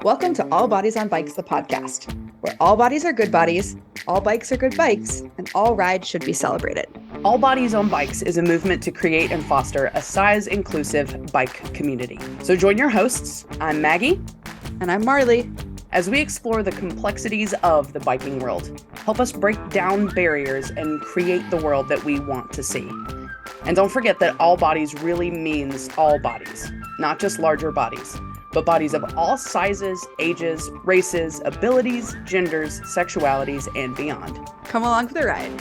Welcome to All Bodies on Bikes, the podcast, where all bodies are good bodies, all bikes are good bikes, and all rides should be celebrated. All Bodies on Bikes is a movement to create and foster a size-inclusive bike community. So join your hosts, I'm Maggie. And I'm Marley. As we explore the complexities of the biking world, help us break down barriers and create the world that we want to see. And don't forget that all bodies really means all bodies, not just larger bodies, but bodies of all sizes, ages, races, abilities, genders, sexualities, and beyond. Come along for the ride.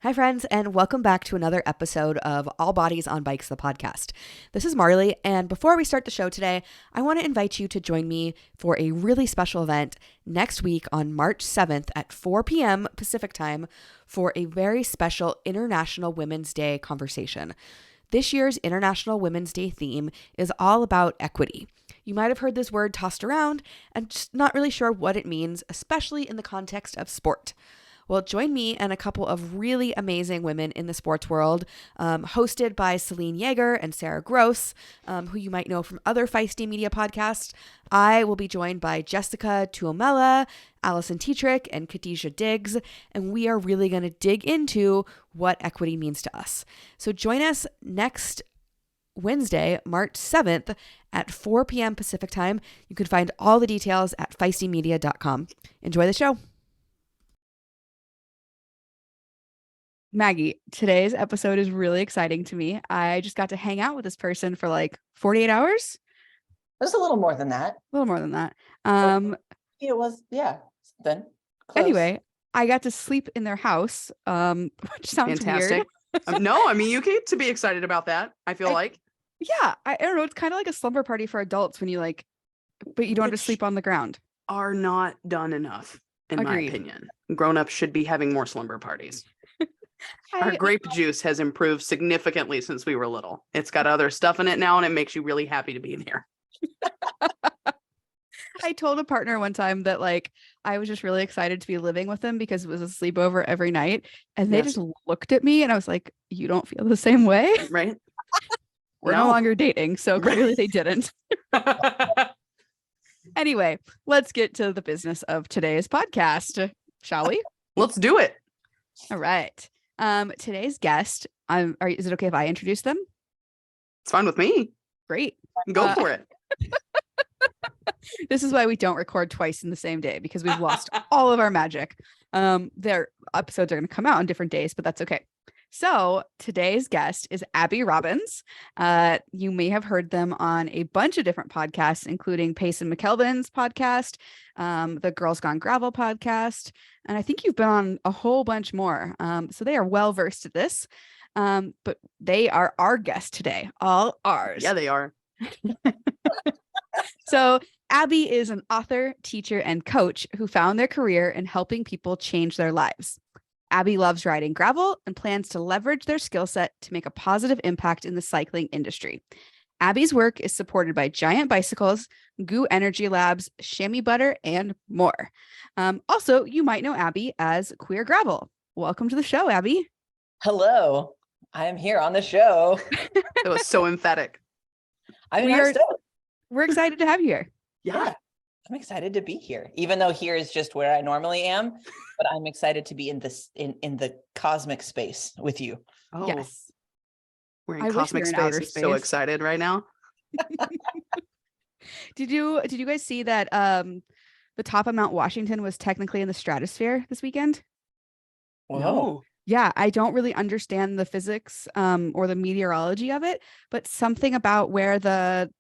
Hi, friends, and welcome back to another episode of All Bodies on Bikes, the podcast. This is Marley, and before we start the show today, I want to invite you to join me for a really special event next week on March 7th at 4 p.m. Pacific time for a very special International Women's Day conversation. This year's International Women's Day theme is all about equity. You might have heard this word tossed around and just not really sure what it means, especially in the context of sport. Well, join me and a couple of really amazing women in the sports world, hosted by Celine Yeager and Sarah Gross, who you might know from other Feisty media podcasts. I will be joined by Jessica Tuomela, Allison Tetrick, and Khadijah Diggs, and we are really going to dig into what equity means to us. So join us next Wednesday, March 7th at 4 p.m. Pacific time. You can find all the details at feistymedia.com. Enjoy the show. Maggie, today's episode is really exciting to me. I just got to hang out with this person for like 48 hours. It was a little more than that. A little more than that. It was, yeah. Then anyway, I got to sleep in their house, which sounds fantastic. Weird. No, I mean, you get to be excited about that, I feel like. Yeah, I don't know. It's kind of like a slumber party for adults when you but you don't have to sleep on the ground. Are not done enough, in my opinion. Grown-ups should be having more slumber parties. Our grape juice has improved significantly since we were little. It's got other stuff in it now, and it makes you really happy to be in here. I told a partner one time that I was just really excited to be living with them because it was a sleepover every night. And they just looked at me and I was like, you don't feel the same way? Right. We're no longer dating. So clearly they didn't. Anyway, let's get to the business of today's podcast, shall we? Let's do it. All right. Today's guest, is it okay if I introduce them? It's fine with me. Great. Go for it. This is why we don't record twice in the same day, because we've lost all of our magic. Their episodes are going to come out on different days, but that's okay. So today's guest is Abi Robins. You may have heard them on a bunch of different podcasts, including Pace and McKelvin's podcast, the Girls Gone Gravel podcast, and I think you've been on a whole bunch more. So they are well versed at this, but they are our guest today, all ours. Yeah, they are. So Abi is an author, teacher, and coach who found their career in helping people change their lives. Abi loves riding gravel and plans to leverage their skill set to make a positive impact in the cycling industry. Abi's work is supported by Giant Bicycles, Goo Energy Labs, Chamois Butt'r, and more. Also, you might know Abi as Queer Gravel. Welcome to the show, Abi. Hello. I am here on the show. It was so emphatic. We're excited to have you here. Yeah. I'm excited to be here, even though here is just where I normally am, but I'm excited to be in this in the cosmic space with you. Oh, yes. We're in cosmic space. I'm so excited right now. Did you guys see that the top of Mount Washington was technically in the stratosphere this weekend? Whoa. No. Yeah, I don't really understand the physics or the meteorology of it, but something about where the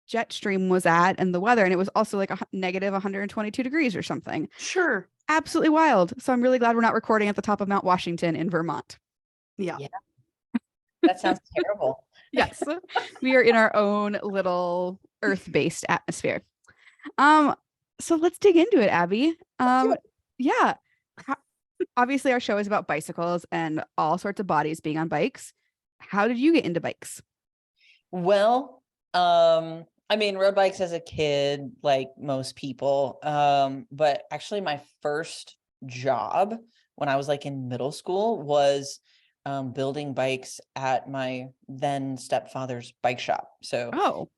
jet stream was at and the weather, and it was also like a negative 122 degrees or something. Sure. Absolutely wild. So I'm really glad we're not recording at the top of Mount Washington in Vermont. Yeah. That sounds terrible. Yes. We are in our own little Earth-based atmosphere. So let's dig into it, Abi. Yeah. Obviously our show is about bicycles and all sorts of bodies being on bikes. How did you get into bikes? Well, I mean, road bikes as a kid, like most people. But actually my first job when I was like in middle school was building bikes at my then stepfather's bike shop. So Oh,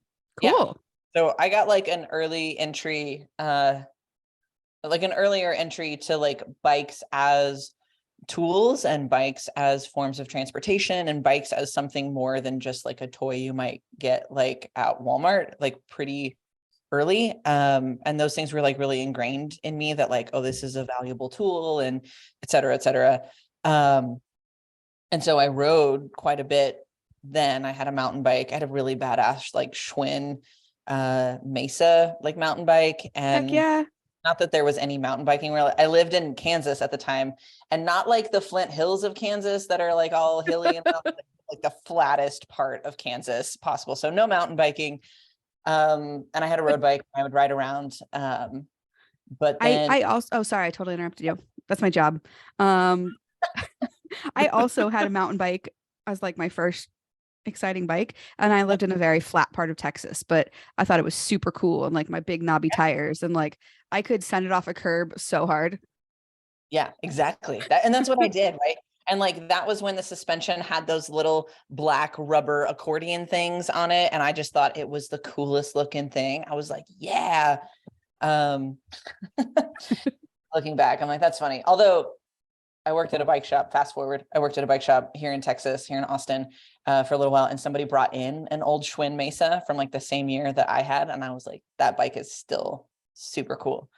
yeah. cool. So I got like an early entry, like an earlier entry to like bikes as tools and bikes as forms of transportation and bikes as something more than just like a toy you might get like at Walmart, like pretty early. And those things were like really ingrained in me that like, oh, this is a valuable tool and et cetera, et cetera. And so I rode quite a bit. Then I had a mountain bike. I had a really badass like Schwinn Mesa like mountain bike. And Heck yeah. not that there was any mountain biking where I lived in Kansas at the time, and not like the Flint Hills of Kansas that are like all hilly and like the flattest part of Kansas possible. So no mountain biking. And I had a road bike. I would ride around. But then I also, oh, sorry, I totally interrupted you. That's my job. I also had a mountain bike as like my first exciting bike, and I lived in a very flat part of Texas, but I thought it was super cool, and like my big knobby tires, and like I could send it off a curb so hard. yeah, exactly. And that's what I did, right? And like that was when the suspension had those little black rubber accordion things on it, and I just thought it was the coolest looking thing. I was like, yeah. Looking back, I'm like, that's funny. Although I worked at a bike shop, fast forward, I worked at a bike shop here in Texas, here in Austin, for a little while, and somebody brought in an old Schwinn Mesa from like the same year that I had, and I was like, that bike is still super cool.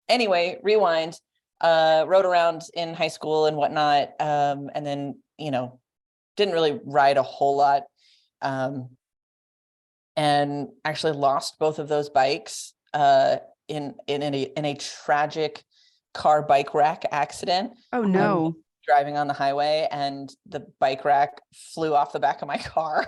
Anyway, rewind, rode around in high school and whatnot, and then, didn't really ride a whole lot, and actually lost both of those bikes in a tragic car bike rack accident. Oh no. Driving on the highway, and the bike rack flew off the back of my car.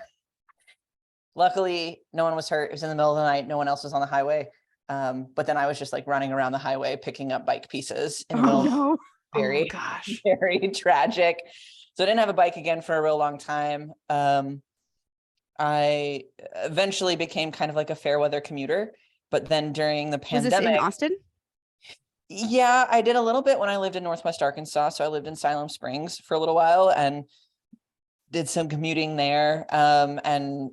Luckily, no one was hurt. It was in the middle of the night. No one else was on the highway. But then I was just like running around the highway, picking up bike pieces in the middle. No. Very, gosh. very tragic. So I didn't have a bike again for a real long time. I eventually became kind of like a fair weather commuter, but then during the pandemic. Was this in Austin? Yeah, I did a little bit when I lived in Northwest Arkansas. So I lived in Siloam Springs for a little while and did some commuting there. And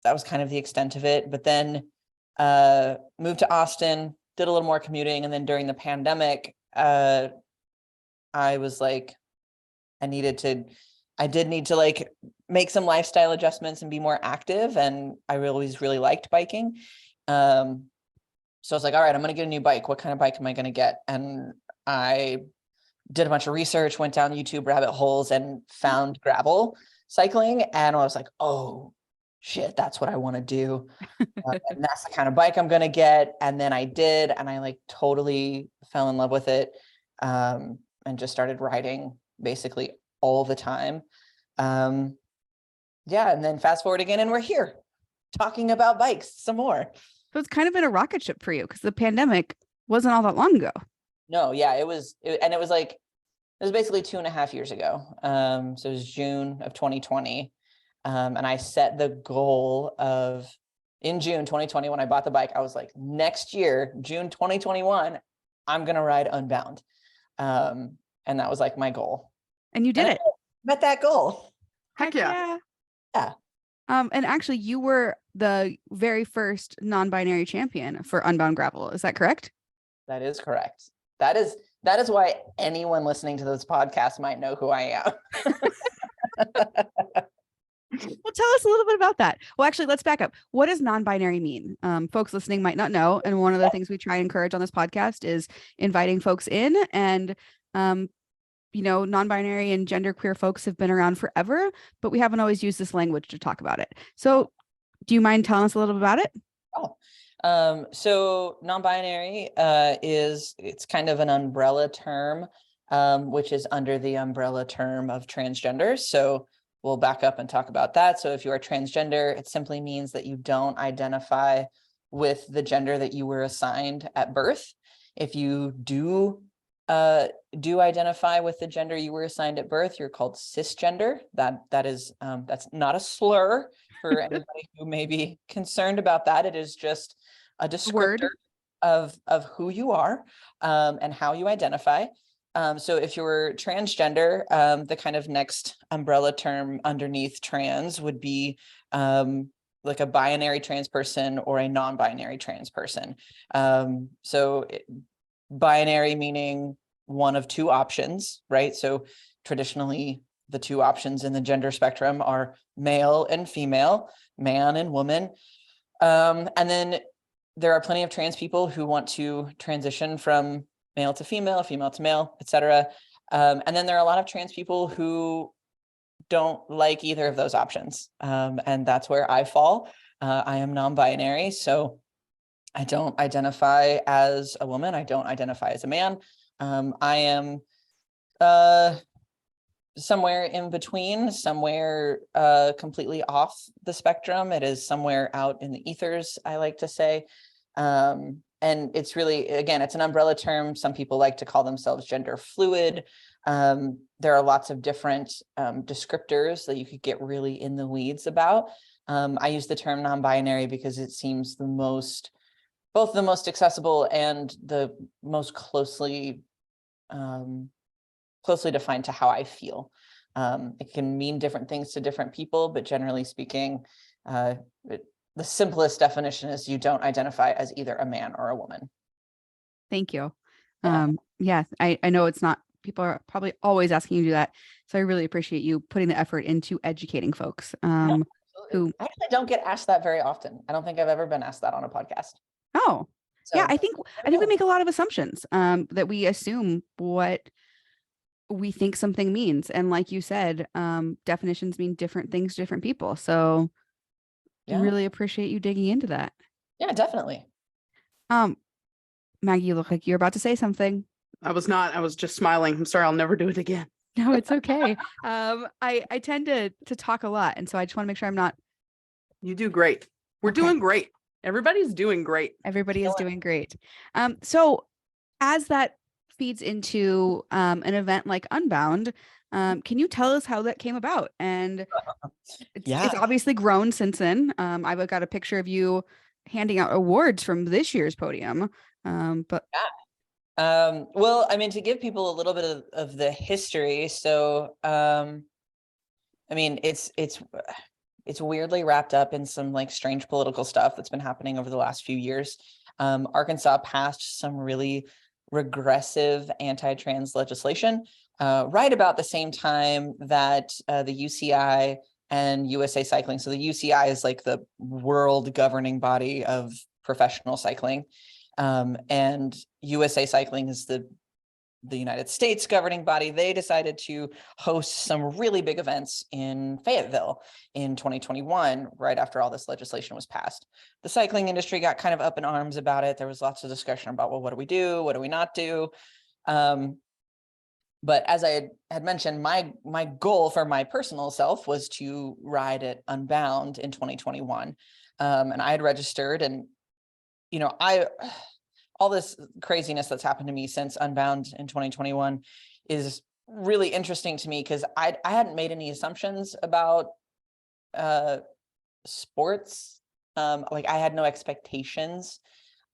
that was kind of the extent of it. But then moved to Austin, did a little more commuting. And then during the pandemic, I was like, I did need to like make some lifestyle adjustments and be more active. And I always really liked biking. So I was like, all right, I'm going to get a new bike. What kind of bike am I going to get? And I did a bunch of research, went down YouTube rabbit holes and found gravel cycling. And I was like, oh shit, that's what I want to do. And that's the kind of bike I'm going to get. And then I did, and I like totally fell in love with it. And just started riding basically all the time. Yeah. And then fast forward again, and we're here talking about bikes some more. So it's kind of been a rocket ship for you because the pandemic wasn't all that long ago. No, yeah, it was basically 2.5 years ago. So it was June of 2020. And I set the goal of, in June 2020, when I bought the bike, I was like, next year, June 2021, I'm going to ride Unbound. And that was like my goal. And you did it. Met that goal. Heck yeah. Yeah. And actually you were the very first non-binary champion for Unbound Gravel. Is that correct? That is correct. That is why anyone listening to this podcast might know who I am. Well, tell us a little bit about that. Well, actually, let's back up. What does non-binary mean? Folks listening might not know. And one of the things we try and encourage on this podcast is inviting folks in, and non-binary and genderqueer folks have been around forever, but we haven't always used this language to talk about it. So do you mind telling us a little bit about it? Oh, so non-binary it's kind of an umbrella term, which is under the umbrella term of transgender. So we'll back up and talk about that. So if you are transgender, it simply means that you don't identify with the gender that you were assigned at birth. If you do identify with the gender you were assigned at birth, you're called cisgender. That's not a slur. for anybody who may be concerned about that. It is just a descriptor Word. of who you are and how you identify. So if you're transgender, the kind of next umbrella term underneath trans would be like a binary trans person or a non-binary trans person. Binary meaning one of two options, right? So traditionally, the two options in the gender spectrum are male and female, man and woman. And then there are plenty of trans people who want to transition from male to female to male, etc. And then there are a lot of trans people who don't like either of those options. And that's where I fall. I am non-binary, so I don't identify as a woman. I don't identify as a man. I am somewhere in between, somewhere completely off the spectrum. It is somewhere out in the ethers, I like to say. And it's really, again, it's an umbrella term. Some people like to call themselves gender fluid. There are lots of different descriptors that you could get really in the weeds about. I use the term non-binary because it seems both the most accessible and the most closely defined to how I feel. It can mean different things to different people, but generally speaking, the simplest definition is you don't identify as either a man or a woman. Thank you. Yeah. I know it's not, people are probably always asking you to do that. So I really appreciate you putting the effort into educating folks. Who I actually don't get asked that very often. I don't think I've ever been asked that on a podcast. Oh, So, yeah, I think we make a lot of assumptions that we assume what we think something means. And like you said, definitions mean different things to different people. So really appreciate you digging into that. Yeah, definitely. Maggie, you look like you're about to say something. I was not. I was just smiling. I'm sorry. I'll never do it again. No, it's okay. I tend to talk a lot. And so I just want to make sure I'm not. You do great. We're doing great. Everybody's doing great. Everybody is doing great. So as that feeds into an event like Unbound, can you tell us how that came about? And it's obviously grown since then. I've got a picture of you handing out awards from this year's podium. Well, I mean, to give people a little bit of the history. So, I mean, it's weirdly wrapped up in some like strange political stuff that's been happening over the last few years. Arkansas passed some really regressive anti-trans legislation right about the same time that the UCI and USA Cycling. So the UCI is like the world governing body of professional cycling. And USA Cycling is the United States governing body. They decided to host some really big events in Fayetteville in 2021, right after all this legislation was passed. The cycling industry got kind of up in arms about it. There was lots of discussion about, well, what do we do? What do we not do? But as I had mentioned, my goal for my personal self was to ride at Unbound in 2021. And I had registered, and, you know, all this craziness that's happened to me since Unbound in 2021 is really interesting to me because I hadn't made any assumptions about sports. Like I had no expectations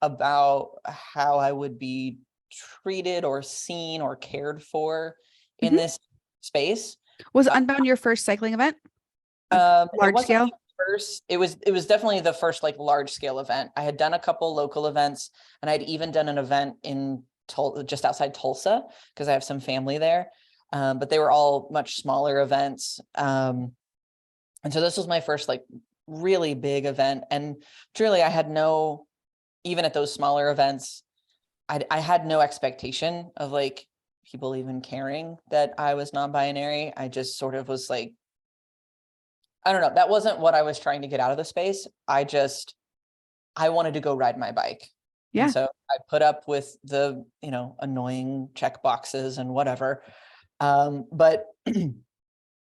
about how I would be treated or seen or cared for in this space. Was Unbound your first cycling event? Large scale? It was definitely the first like large scale event. I had done a couple local events, and I'd even done an event in just outside Tulsa because I have some family there. But they were all much smaller events. And so this was my first like really big event. And truly I had even at those smaller events, I had no expectation of like people even caring that I was non-binary. I just sort of was like, I don't know. That wasn't what I was trying to get out of the space. I wanted to go ride my bike. Yeah. And so I put up with the, annoying check boxes and whatever. But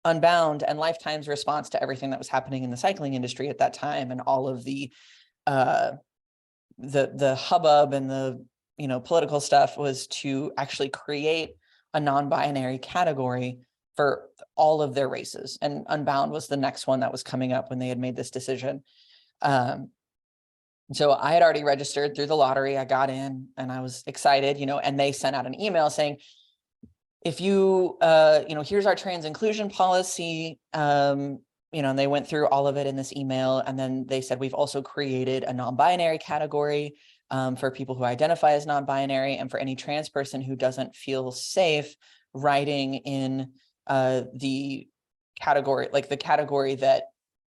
Unbound and Lifetime's response to everything that was happening in the cycling industry at that time and all of the hubbub and the, political stuff was to actually create a non-binary category for all of their races. And Unbound was the next one that was coming up when they had made this decision. So I had already registered through the lottery. I got in and I was excited, and they sent out an email saying, if you, here's our trans inclusion policy, and they went through all of it in this email. And then they said, we've also created a non-binary category for people who identify as non-binary, and for any trans person who doesn't feel safe writing in the category, like the category that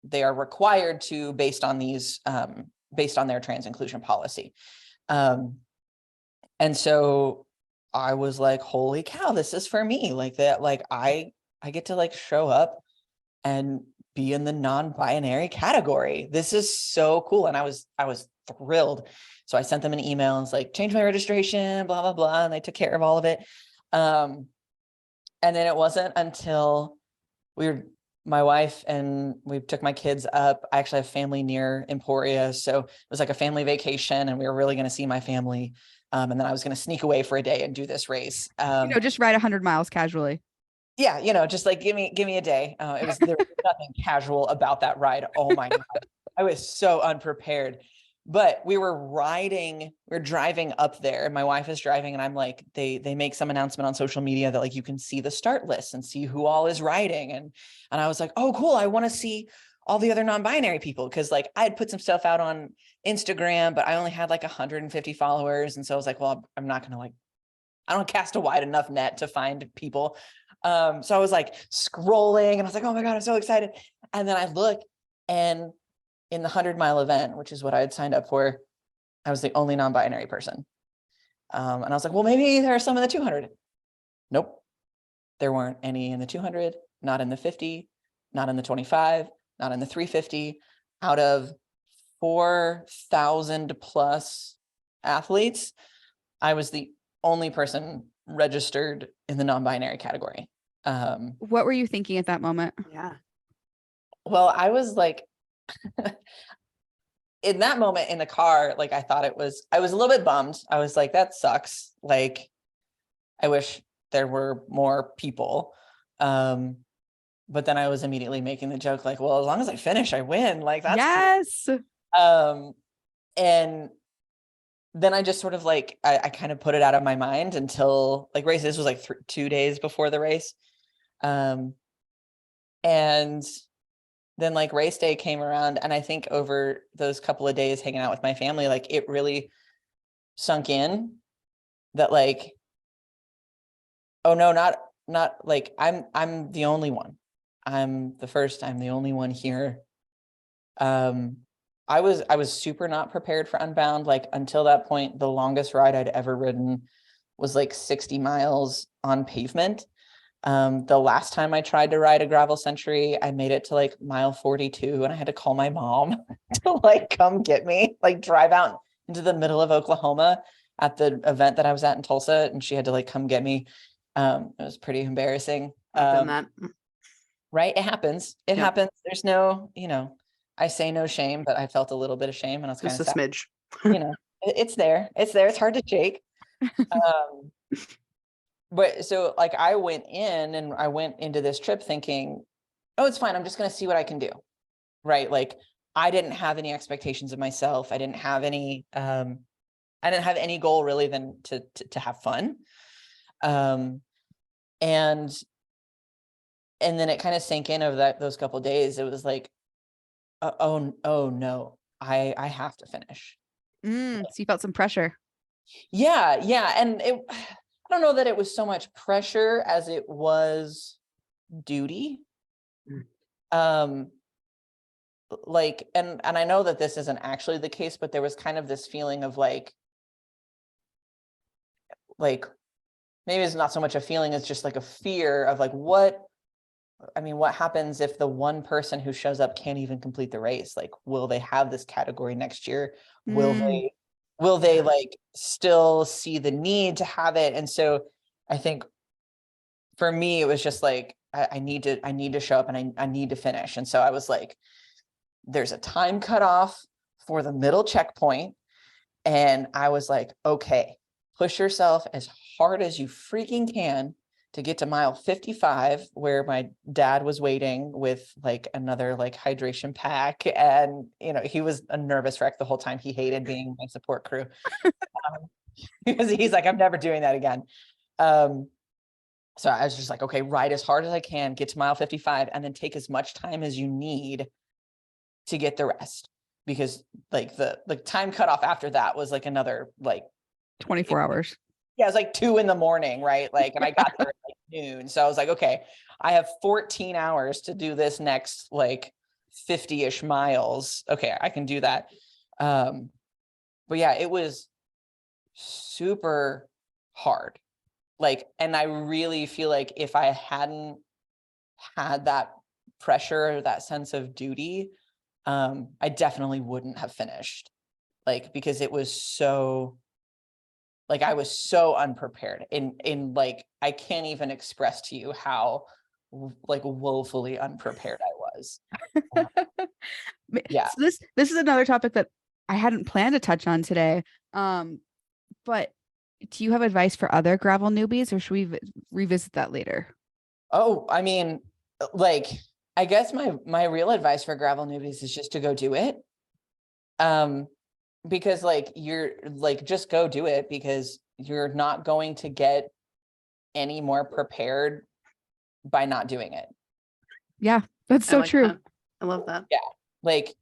they are required to based on their trans inclusion policy. And so I was like, holy cow, this is for me. Like that, like I get to like show up and be in the non-binary category. This is so cool. And I was thrilled. So I sent them an email and was like, change my registration, blah, blah, blah. And they took care of all of it. And then it wasn't until my wife and we took my kids up. I actually have family near Emporia. So it was like a family vacation and we were really going to see my family. And then I was going to sneak away for a day and do this race. Just ride 100 miles casually. Yeah. Just like, give me a day. There was nothing casual about that ride. Oh my God. I was so unprepared, but we were driving up there and my wife is driving and I'm like, they make some announcement on social media that like, you can see the start list and see who all is riding. And I was like, oh, cool. I want to see all the other non-binary people. Cause like I had put some stuff out on Instagram, but I only had like 150 followers. And so I was like, well, I'm not going to I don't cast a wide enough net to find people. So I was like scrolling and I was like, oh my God, I'm so excited. And then I look and in the 100-mile event, which is what I had signed up for, I was the only non-binary person. And I was like, well, maybe there are some in the 200. Nope. There weren't any in the 200, not in the 50, not in the 25, not in the 350. Out of 4,000 plus athletes, I was the only person registered in the non-binary category. What were you thinking at that moment? Yeah. Well, I was like, in that moment in the car, like I was a little bit bummed. I was like, that sucks. Like, I wish there were more people. But then I was immediately making the joke, like, well, as long as I finish, I win. Like that's yes. Cool. And then I just sort of like, I kind of put it out of my mind until like this was like 2 days before the race. And then like race day came around. And I think over those couple of days hanging out with my family, like it really sunk in that like, oh no, not like I'm the only one. I'm the only one here. I was super not prepared for Unbound. Like until that point, the longest ride I'd ever ridden was like 60 miles on pavement. The last time I tried to ride a gravel century, I made it to like mile 42 and I had to call my mom to like come get me, like drive out into the middle of Oklahoma at the event that I was at in Tulsa. And she had to like come get me. It was pretty embarrassing. Right. It happens. It happens. There's no, I say no shame, but I felt a little bit of shame and I was kind of Just a smidge. It's there. It's hard to shake. But so like I went into this trip thinking, oh, it's fine. I'm just going to see what I can do. Right. Like I didn't have any expectations of myself. I didn't have any goal really than to have fun. And then it kind of sank in over those couple of days. It was like, oh no, I have to finish. So you felt some pressure. Yeah. And I don't know that it was so much pressure as it was duty. Like, and I know that this isn't actually the case, but there was kind of this feeling of like maybe it's not so much a feeling, it's just like a fear of like, what happens if the one person who shows up can't even complete the race? Like, will they have this category next year? Will they like still see the need to have it? And so I think for me, it was just like, I need to show up and I need to finish. And so I was like, there's a time cutoff for the middle checkpoint. And I was like, okay, push yourself as hard as you freaking can to get to mile 55, where my dad was waiting with like another like hydration pack. And, you know, he was a nervous wreck the whole time. He hated being my support crew. Because he's like, I'm never doing that again. So I was just like, okay, ride as hard as I can, get to mile 55, and then take as much time as you need to get the rest. Because like the time cutoff after that was like another like 24 hours. Yeah, it was like 2 a.m, right? Like, and I got there at like noon. So I was like, okay, I have 14 hours to do this next like 50-ish miles. Okay, I can do that. But yeah, it was super hard. Like, and I really feel like if I hadn't had that pressure, that sense of duty, I definitely wouldn't have finished. Like, because it was so, like, I was so unprepared in like, I can't even express to you how like woefully unprepared I was. Yeah. So this is another topic that I hadn't planned to touch on today. But do you have advice for other gravel newbies, or should we revisit that later? Oh, I mean, like, I guess my real advice for gravel newbies is just to go do it. Because like, you're like, just go do it, because you're not going to get any more prepared by not doing it. Yeah, that's so true. That. I love that. Yeah. Like,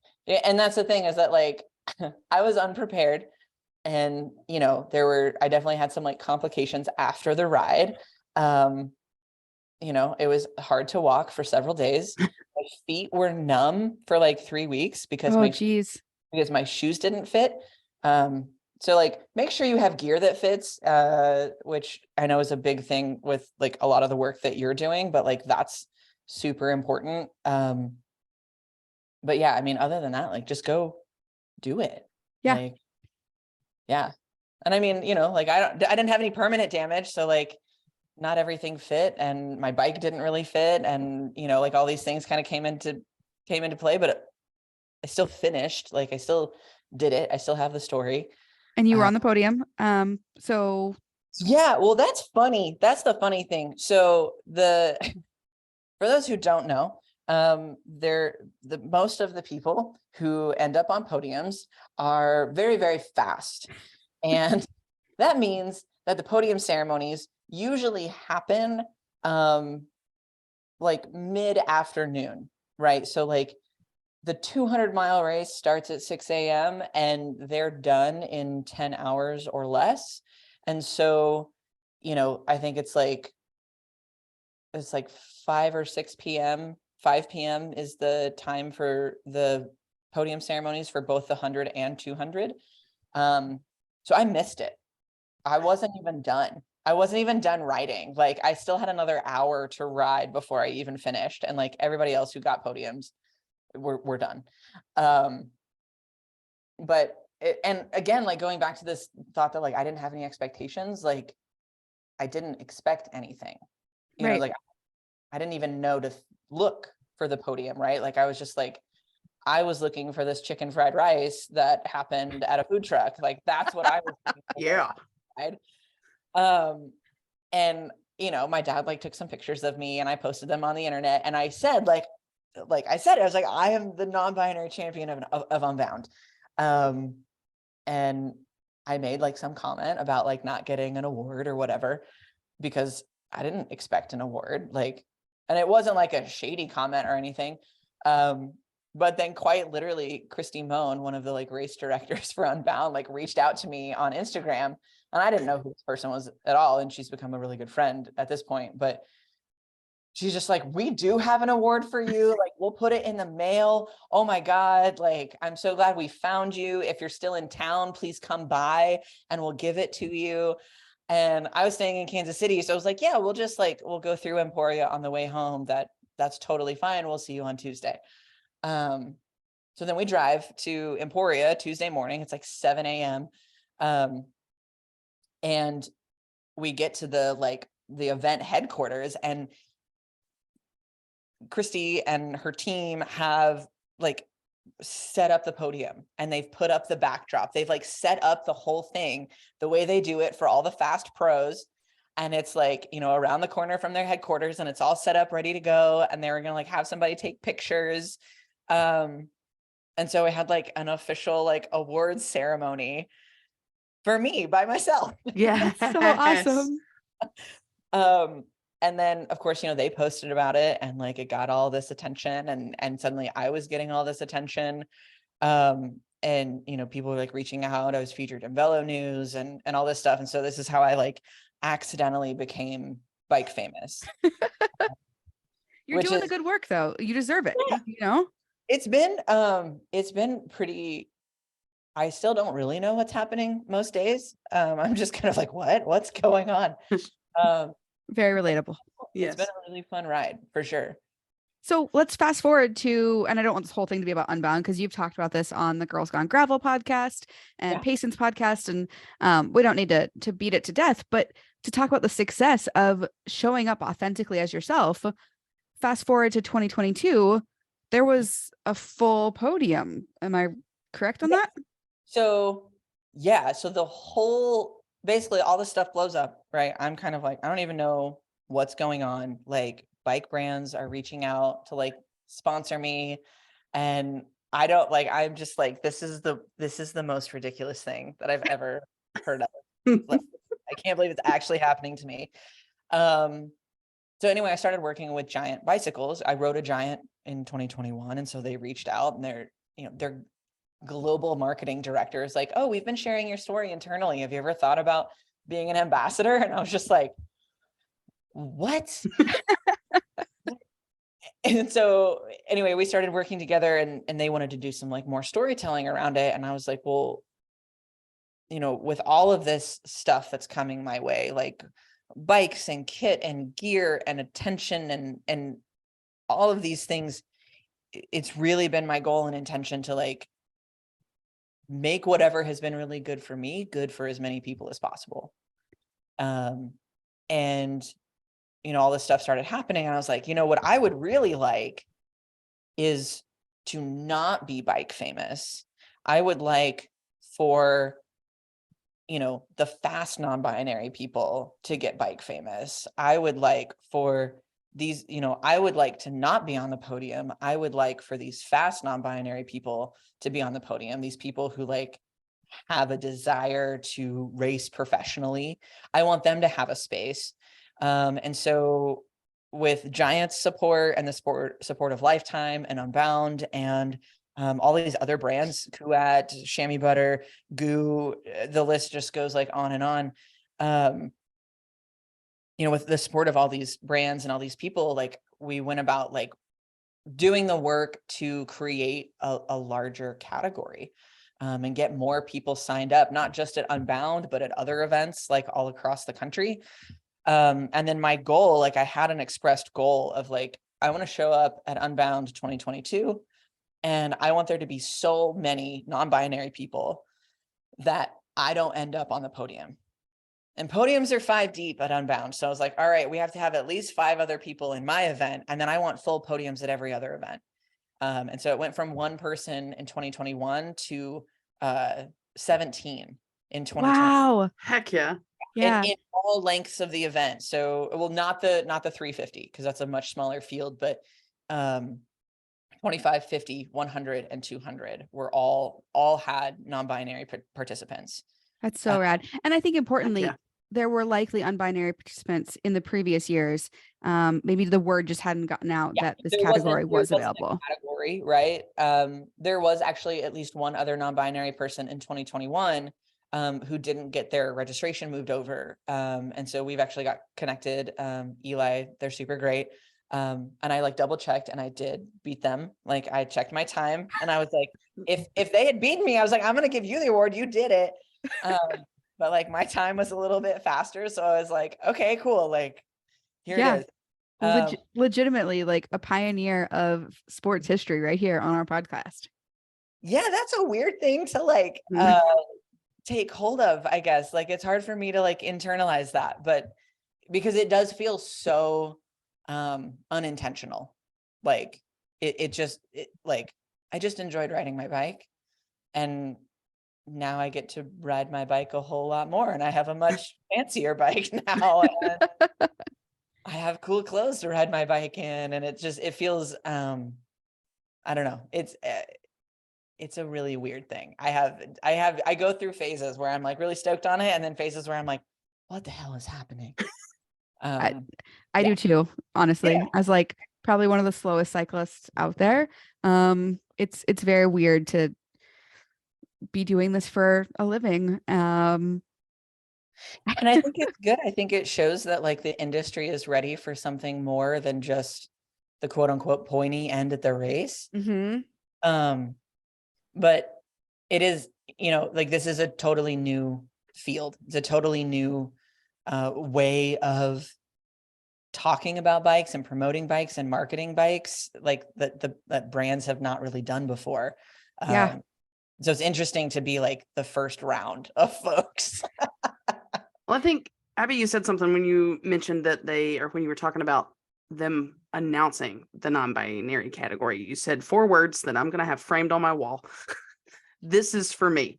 and that's the thing, is that like, I was unprepared. And, you know, I definitely had some like complications after the ride. You know, it was hard to walk for several days. My feet were numb for like 3 weeks because my shoes didn't fit. So like, make sure you have gear that fits, which I know is a big thing with like a lot of the work that you're doing, but like, that's super important. But yeah, I mean, other than that, like, just go do it. Yeah. Like, yeah. And I mean, you know, like, I didn't have any permanent damage. So like, not everything fit, and my bike didn't really fit. And, you know, like, all these things kind of came into play, but I still finished. Like, I still did it. I still have the story. And you were on the podium. So yeah, well, that's funny. That's the funny thing. So for those who don't know, most of the people who end up on podiums are very, very fast. And that means that the podium ceremonies usually happen like mid-afternoon, right? So like, the 200-mile race starts at 6 a.m. and they're done in 10 hours or less. And so, you know, I think it's like 5 or 6 p.m. 5 p.m. is the time for the podium ceremonies for both the 100 and 200. So I missed it. I wasn't even done. I wasn't even done riding. Like, I still had another hour to ride before I even finished. And like, everybody else who got podiums we're done. But and again, like, going back to this thought that like, I didn't have any expectations, like, I didn't expect anything, you know, like, I didn't even know to look for the podium, right? Like, I was just like, I was looking for this chicken fried rice that happened at a food truck. Like, that's what I was looking for. Yeah. And, you know, my dad like took some pictures of me and I posted them on the internet, and I said I was like, I am the non-binary champion of Unbound. And I made like some comment about like not getting an award or whatever, because I didn't expect an award, like, and it wasn't like a shady comment or anything. But then quite literally, Christy Moan, one of the like race directors for Unbound, like reached out to me on Instagram, and I didn't know who this person was at all. And she's become a really good friend at this point, but she's just like, we do have an award for you. Like, we'll put it in the mail. Oh my God. Like, I'm so glad we found you. If you're still in town, please come by and we'll give it to you. And I was staying in Kansas City. So I was like, yeah, we'll go through Emporia on the way home. That's totally fine. We'll see you on Tuesday. So then we drive to Emporia Tuesday morning. It's like 7 a.m. And we get to the event headquarters, and Christy and her team have like set up the podium, and they've put up the backdrop. They've like set up the whole thing the way they do it for all the fast pros. And it's like, you know, around the corner from their headquarters, and it's all set up, ready to go. And they were going to like have somebody take pictures. And so I had like an official like awards ceremony for me by myself. Yeah. So awesome. And then of course, you know, they posted about it and like it got all this attention, and suddenly I was getting all this attention. And you know, people were like reaching out. I was featured in Velo News and all this stuff. And so this is how I like accidentally became bike famous. You're doing the good work though. You deserve it. Yeah. You know? It's been pretty, I still don't really know what's happening most days. I'm just kind of like, what's going on? Very relatable. It's been a really fun ride for sure. So let's fast forward to, and I don't want this whole thing to be about Unbound because you've talked about this on the Girls Gone Gravel podcast and Payson's podcast. And we don't need to beat it to death, but to talk about the success of showing up authentically as yourself. Fast forward to 2022, there was a full podium. Am I correct on that? So the whole, basically all this stuff blows up, right? I'm kind of like, I don't even know what's going on. Like bike brands are reaching out to like sponsor me. And I don't like, I'm just like, this is the most ridiculous thing that I've ever heard of. Like, I can't believe it's actually happening to me. So anyway, I started working with Giant Bicycles. I rode a Giant in 2021. And so they reached out, and their global marketing director is like, oh, we've been sharing your story internally. Have you ever thought about being an ambassador? And I was just like, what? And so anyway, we started working together, and they wanted to do some like more storytelling around it. And I was like, well, you know, with all of this stuff that's coming my way, like bikes and kit and gear and attention and all of these things, it's really been my goal and intention to like make whatever has been really good for me, good for as many people as possible. And you know, all this stuff started happening, and I was like, you know, what I would really like is to not be bike famous. I would like for, you know, the fast non-binary people to get bike famous. I would like for these, you know, I would like to not be on the podium. I would like for these fast non-binary people to be on the podium. These people who like have a desire to race professionally. I want them to have a space. And so with Giant's support and the support of Lifetime and Unbound and all these other brands, Kuat, Chamois Butt'r, Goo, the list just goes like on and on. You know, with the support of all these brands and all these people, like we went about like doing the work to create a larger category. And get more people signed up, not just at Unbound, but at other events like all across the country. And then my goal, like I had an expressed goal of like, I want to show up at Unbound 2022. And I want there to be so many non-binary people that I don't end up on the podium. And podiums are 5 deep at Unbound. So I was like, all right, we have to have at least 5 other people in my event. And then I want full podiums at every other event. And so it went from 1 person in 2021 to 17 in 2020. Wow. Heck yeah. Yeah. In all lengths of the event. So, well, not the 350, because that's a much smaller field, but 25, 50, 100, and 200 were all had non-binary participants. That's so rad. And I think importantly, there were likely unbinary participants in the previous years. Maybe the word just hadn't gotten out that this category was available. Category, right? There was actually at least one other non-binary person in 2021 who didn't get their registration moved over. And so we've actually got connected. Eli, they're super great. And I like double checked, and I did beat them. Like I checked my time, and I was like, if they had beaten me, I was like, I'm going to give you the award. You did it. But like my time was a little bit faster. So I was like, okay, cool. Like here it is. Legitimately like a pioneer of sports history right here on our podcast. Yeah. That's a weird thing to like, take hold of, I guess. Like it's hard for me to like internalize that, but because it does feel so unintentional. Like it just like I just enjoyed riding my bike, and now I get to ride my bike a whole lot more, and I have a much fancier bike now. And I have cool clothes to ride my bike in, and it feels, I don't know. It's a really weird thing. I go through phases where I'm like really stoked on it, and then phases where I'm like, what the hell is happening? I Yeah. do too, honestly. Yeah. As like probably one of the slowest cyclists out there. It's very weird to be doing this for a living. And I think it's good. I think it shows that like the industry is ready for something more than just the quote unquote pointy end at the race. But it is, like this is a totally new field. It's a totally new way of talking about bikes and promoting bikes and marketing bikes, like that brands have not really done before. Yeah. So it's interesting to be like the first round of folks. Well, I think, Abby, you said something when you mentioned that when you were talking about them announcing the non-binary category, you said 4 words that I'm going to have framed on my wall. This is for me.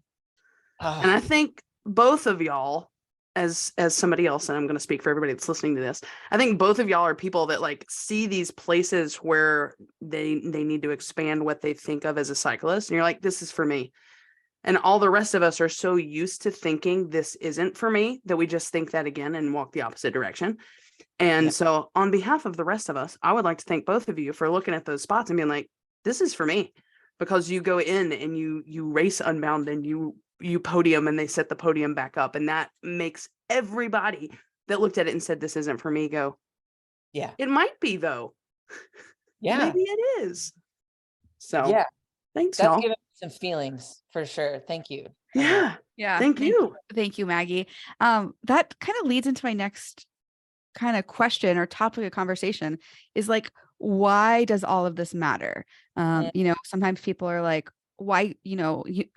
And I think both of y'all, as somebody else, and I'm going to speak for everybody that's listening to this, I think both of y'all are people that like see these places where they need to expand what they think of as a cyclist. And you're like, this is for me. And all the rest of us are so used to thinking this isn't for me that we just think that again and walk the opposite direction. And so on behalf of the rest of us, I would like to thank both of you for looking at those spots and being like, this is for me, because you go in and you race Unbound and you podium and they set the podium back up. And that makes everybody that looked at it and said, this isn't for me, go, yeah, it might be though. Yeah. Maybe it is. So yeah, thanks, that's y'all. giving me some feelings for sure. Thank you. Yeah. Yeah. Thank you. Thank you, Maggie. That kind of leads into my next kind of question or topic of conversation is like, why does all of this matter? Sometimes people are like, why,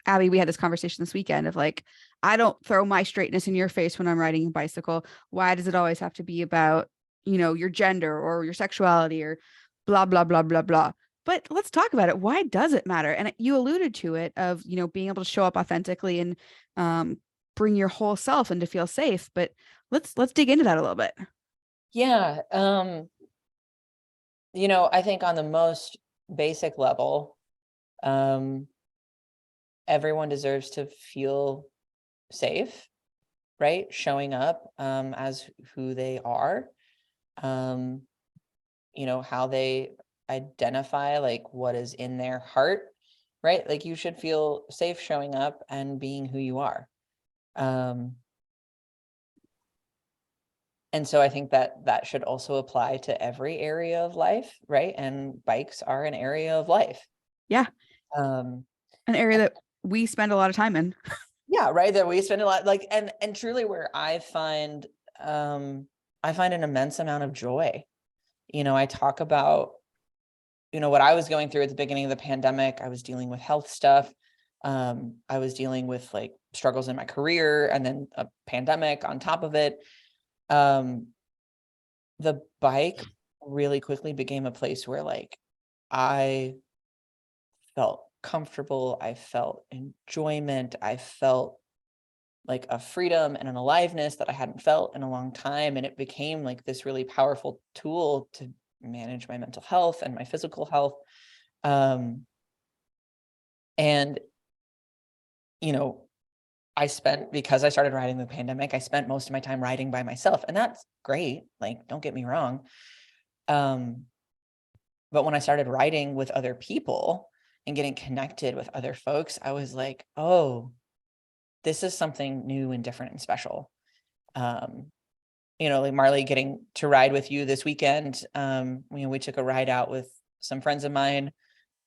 Abby, we had this conversation this weekend of like, I don't throw my straightness in your face when I'm riding a bicycle. Why does it always have to be about, your gender or your sexuality or blah, blah, blah, blah, blah. But let's talk about it. Why does it matter? And you alluded to it of, being able to show up authentically and bring your whole self and to feel safe. But let's dig into that a little bit. Yeah. I think on the most basic level, everyone deserves to feel safe, right? Showing up as who they are, how they identify, like what is in their heart, right? Like you should feel safe showing up and being who you are. And so I think that should also apply to every area of life, right? And bikes are an area of life. Yeah. An area that we spend a lot of time in. Yeah, right. That we spend a lot, like, and truly where I find an immense amount of joy. I talk about, what I was going through at the beginning of the pandemic. I was dealing with health stuff. I was dealing with like struggles in my career and then a pandemic on top of it. The bike really quickly became a place where like I felt comfortable, I felt enjoyment, I felt like a freedom and an aliveness that I hadn't felt in a long time. And it became like this really powerful tool to manage my mental health and my physical health. And because I started riding the pandemic, I spent most of my time riding by myself, and that's great. Like, don't get me wrong. But when I started riding with other people and getting connected with other folks, I was like, oh, this is something new and different and special. Like Marley getting to ride with you this weekend. We took a ride out with some friends of mine,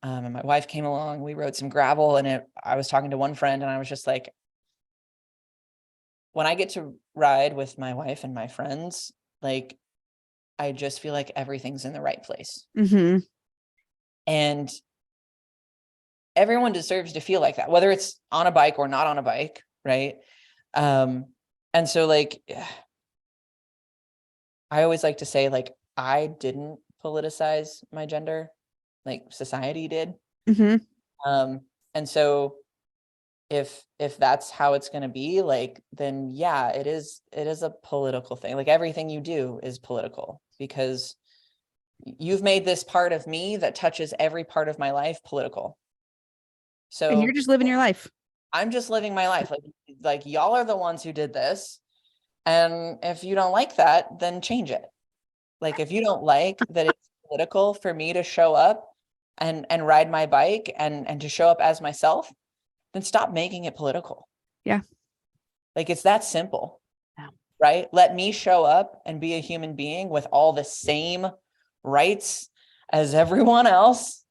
and my wife came along. We rode some gravel, and I was talking to one friend, and I was just like, when I get to ride with my wife and my friends, like, I just feel like everything's in the right place. Mm-hmm. And everyone deserves to feel like that, whether it's on a bike or not on a bike, right? And so like, I always like to say, like, I didn't politicize my gender, like society did. Mm-hmm. And so if that's how it's going to be, like, then yeah, it is a political thing. Like everything you do is political, because you've made this part of me that touches every part of my life political. And you're So just living your life. I'm just living my life. Like y'all are the ones who did this. And if you don't like that, then change it. Like if you don't like that it's political for me to show up and ride my bike and to show up as myself, then stop making it political. Yeah. Like it's that simple. Yeah. Right? Let me show up and be a human being with all the same rights as everyone else.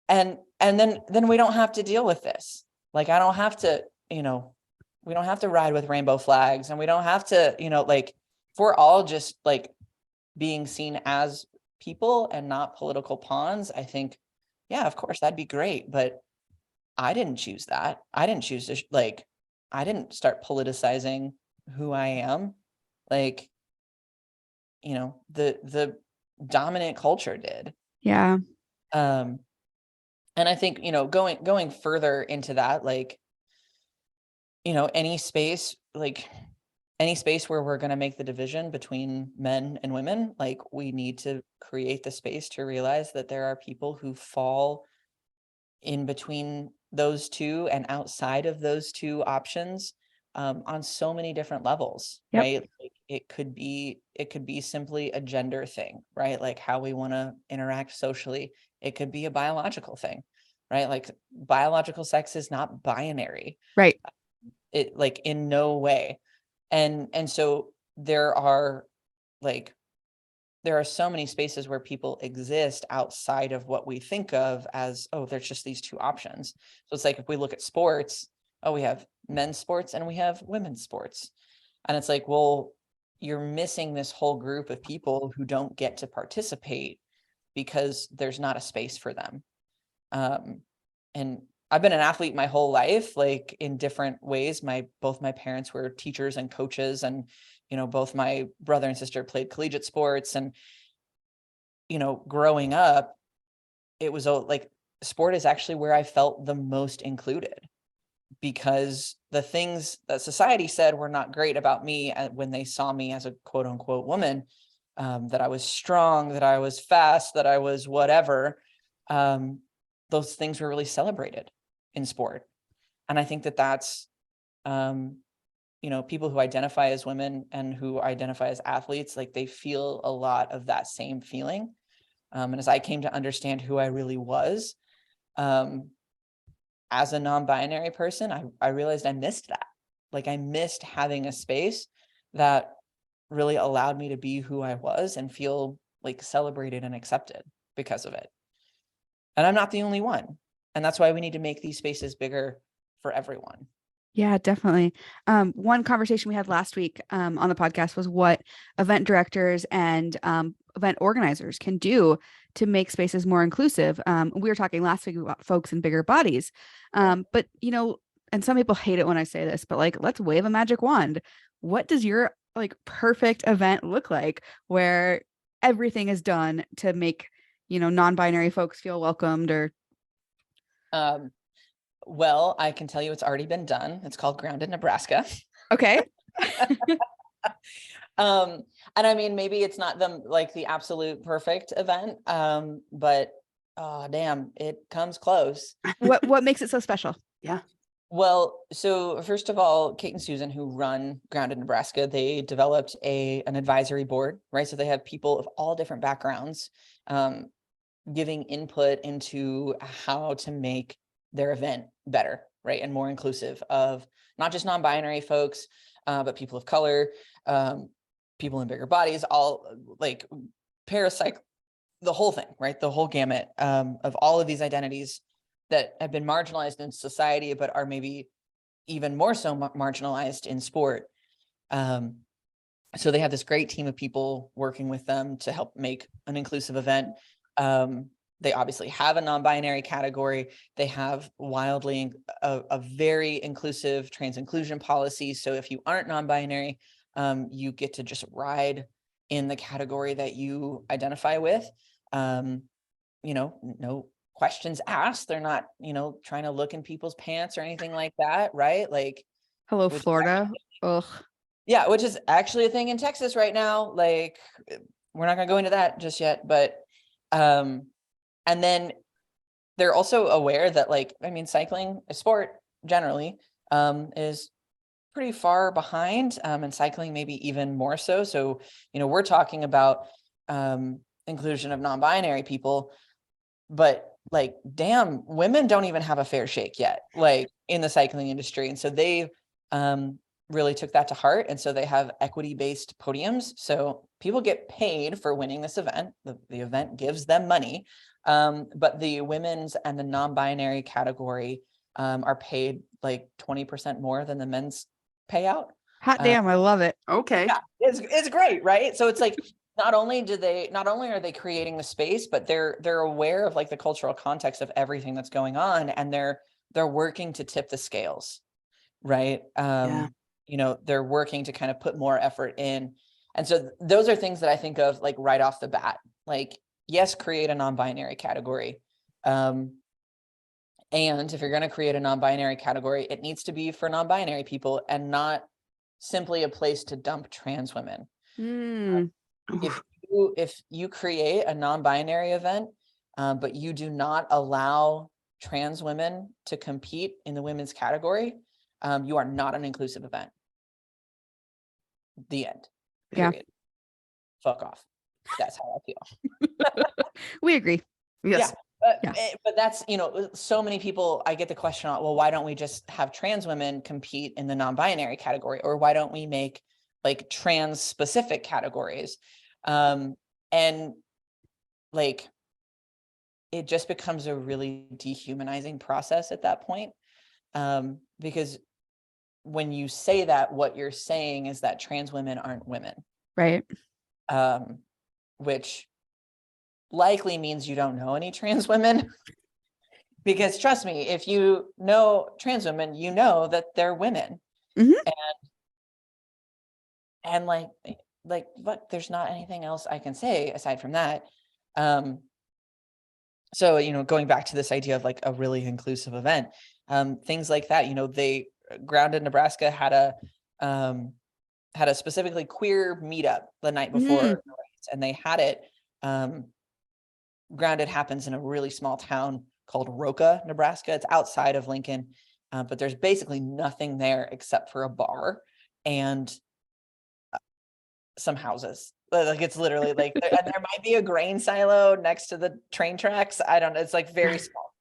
And then we don't have to deal with this. Like I don't have to, we don't have to ride with rainbow flags, and we don't have to, like if we're all just like being seen as people and not political pawns, I think, yeah, of course, that'd be great. But I didn't choose that. I didn't choose to, I didn't start politicizing who I am. Like, the dominant culture did. Yeah. And I think, going further into that, like, any space where we're going to make the division between men and women, like we need to create the space to realize that there are people who fall in between those two and outside of those two options, on so many different levels. Yep. Right? Like it could be simply a gender thing, right? Like how we want to interact socially. It could be a biological thing, right? Like biological sex is not binary. Right. It, like, in no way. And so there are so many spaces where people exist outside of what we think of as, oh, there's just these two options. So it's like, if we look at sports, oh, we have men's sports and we have women's sports. And it's like, well, you're missing this whole group of people who don't get to participate because there's not a space for them. And I've been an athlete my whole life, like in different ways. Both my parents were teachers and coaches, and, both my brother and sister played collegiate sports. And, growing up, it was like sport is actually where I felt the most included, because the things that society said were not great about me when they saw me as a quote unquote woman, that I was strong, that I was fast, that I was whatever, those things were really celebrated in sport. And I think that that's, people who identify as women and who identify as athletes, like they feel a lot of that same feeling. And as I came to understand who I really was, as a non-binary person, I realized I missed that. Like I missed having a space that really allowed me to be who I was and feel like celebrated and accepted because of it. And I'm not the only one. And that's why we need to make these spaces bigger for everyone. Yeah, definitely. One conversation we had last week on the podcast was what event directors and event organizers can do to make spaces more inclusive. We were talking last week about folks in bigger bodies. But, and some people hate it when I say this, but like, let's wave a magic wand. What does your like perfect event look like where everything is done to make, non-binary folks feel welcomed? Or well, I can tell you it's already been done. It's called Grounded Nebraska. Okay. And I mean, maybe it's not the absolute perfect event, but damn, it comes close. What makes it so special? Yeah. Well, so first of all, Kate and Susan, who run Grounded Nebraska, they developed an advisory board, right? So they have people of all different backgrounds, giving input into how to make their event better, right? And more inclusive of not just non-binary folks, but people of color, people in bigger bodies, all like parapsych, the whole thing, right? The whole gamut of all of these identities that have been marginalized in society, but are maybe even more so marginalized in sport. So they have this great team of people working with them to help make an inclusive event. They obviously have a non-binary category. They have a very inclusive trans inclusion policy. So if you aren't non-binary, you get to just ride in the category that you identify with. No questions asked. They're not, trying to look in people's pants or anything like that, right? Like, Hello, which is Florida. actually- Ugh. yeah, which is actually a thing in Texas right now. Like, we're not gonna go into that just yet, but and then they're also aware that, like, I mean, cycling, a sport generally, is pretty far behind, and cycling maybe even more so. So, we're talking about inclusion of non-binary people, but like, damn, women don't even have a fair shake yet, like in the cycling industry. And so they really took that to heart. And so they have equity-based podiums. So people get paid for winning this event. The event gives them money. But the women's and the non-binary category are paid like 20% more than the men's payout. Hot damn, I love it. Okay. Yeah, it's great, right? So it's like, not only are they creating the space, but they're aware of like the cultural context of everything that's going on, and they're working to tip the scales, right? Yeah. They're working to kind of put more effort in. And so those are things that I think of like right off the bat. Like, yes, create a non-binary category. And if you're going to create a non-binary category, it needs to be for non-binary people and not simply a place to dump trans women. If you create a non-binary event, but you do not allow trans women to compete in the women's category, you are not an inclusive event. The end. Period. Yeah. Fuck off. That's how I feel. We agree. Yes. Yeah. But that's, so many people, I get the question, well, why don't we just have trans women compete in the non-binary category? Or why don't we make like trans specific categories? And like, it just becomes a really dehumanizing process at that point. Because when you say that, what you're saying is that trans women aren't women. Right. Which likely means you don't know any trans women. Because trust me, if you know trans women, you know that they're women. Mm-hmm. And like, but there's not anything else I can say aside from that. So, going back to this idea of like a really inclusive event, things like that, they Grounded Nebraska had a specifically queer meetup the night before, and they had it. Grounded happens in a really small town called Roca, Nebraska. It's outside of Lincoln, but there's basically nothing there except for a bar and some houses. Like, it's literally like, and there might be a grain silo next to the train tracks. I don't know. It's like very small.